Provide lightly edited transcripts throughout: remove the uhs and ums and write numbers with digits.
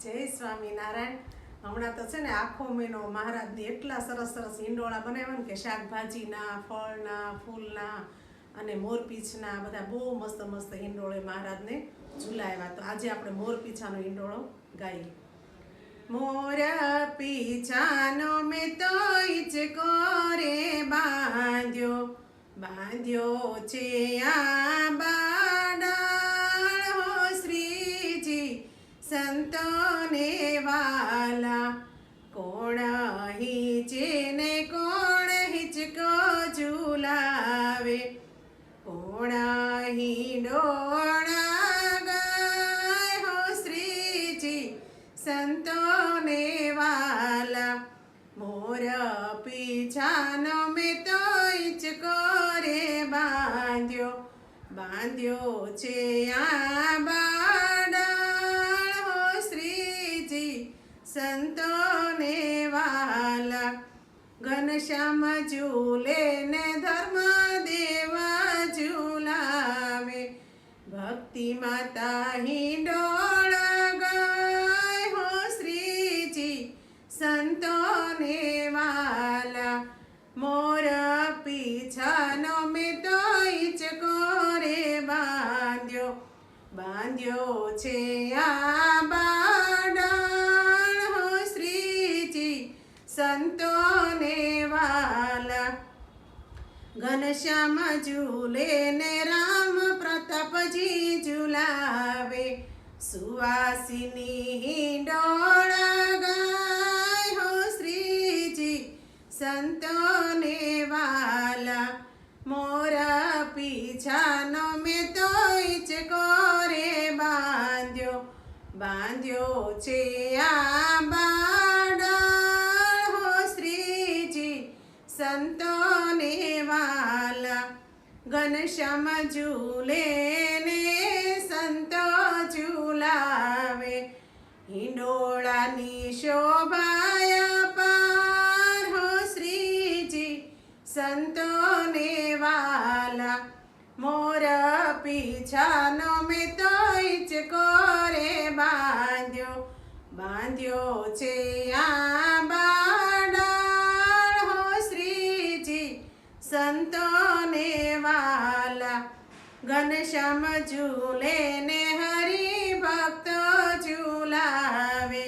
જય સ્વામિનારાયણ. હમણાં તો છે ને આખો મહિનો મહારાજની એટલા સરસ સરસ હિંડોળા બનાવ્યા ને કે શાકભાજીના, ફળના, ફૂલના અને મોરપીંછના બધા બહુ મસ્ત મસ્ત હિંડોળે મહારાજને ઝુલાવ્યા. તો આજે આપણે મોરપીંછાનો હિંડોળો ગાઈએ. મોર પીછાનો મેં તો હિંચકો રે બાંધ્યો, બાંધ્યો છે આ બાડાળ હો શ્રીજી સંતોને વાલા. કોણ હિંચે ને કોણ હિંચકો ઝુલાવે, કોણ હિંડોળા ગાય હો શ્રીજી સંતોને વાલા. મોર પીછાનો મેં તો હિંચકો રે બાંધ્યો, બાંધ્યો છે આ બાડાળ હો શ્રીજી સંતોને વાલા. ઘનશ્યામ ઝૂલે ને ધર્મદેવ ઝુલાવે, ભક્તિ માતા હિંડોળા ગાય હો શ્રીજી સંતોને વાલા. મોર પીછાનો મેં તો હિંચકો રે બાંધ્યો, બાંધ્યો છે આ બાડાળ હો શ્રીજી સંતોને વાલા. ઘનશ્યામ ઝૂલે ને રામ પ્રતાપજી ઝુલાવે, સુવાસિની હિંડોળા ગાય હો શ્રીજી સંતોને વાલા. મોર પીછાનો મેં તો હિંચકો રે બાંધ્યો, બાંધ્યો છે આ બાડાળ હો શ્રીજી સંતોને વાલા. ઘનશ્યામ ઝૂલે ને સંતો ઝુલાવે, હિંડોળાની શોભાયા પાર હો શ્રીજી સંતોને વાલા. મોર પીછાનો મેં તો હિંચકો રે બાંધ્યો, બાંધ્યો છે આ બાડાળ હો શ્રીજી સંતોને વાલા. ઘનશ્યામ ઝૂલે ને હરિભક્તો ઝુલાવે,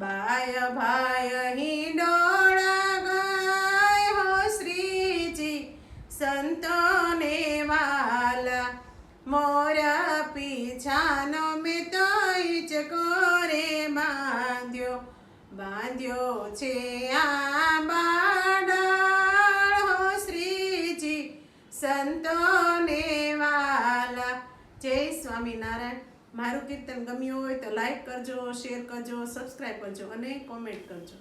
બાય ભાય હિંડોળા ગાય હો શ્રીજી સંતોને વાલા. મોર પીછાનો મેં તો હિંચકો રે બાંધ્યો, બાંધ્યો છે આ બાડાળ હો શ્રીજી સંતોને વાલા. જય સ્વામિનારાયણ. મારું કીર્તન ગમ્યું હોય તો લાઈક કરજો, શેર કરજો, સબસ્ક્રાઈબ કરજો અને કોમેન્ટ કરજો.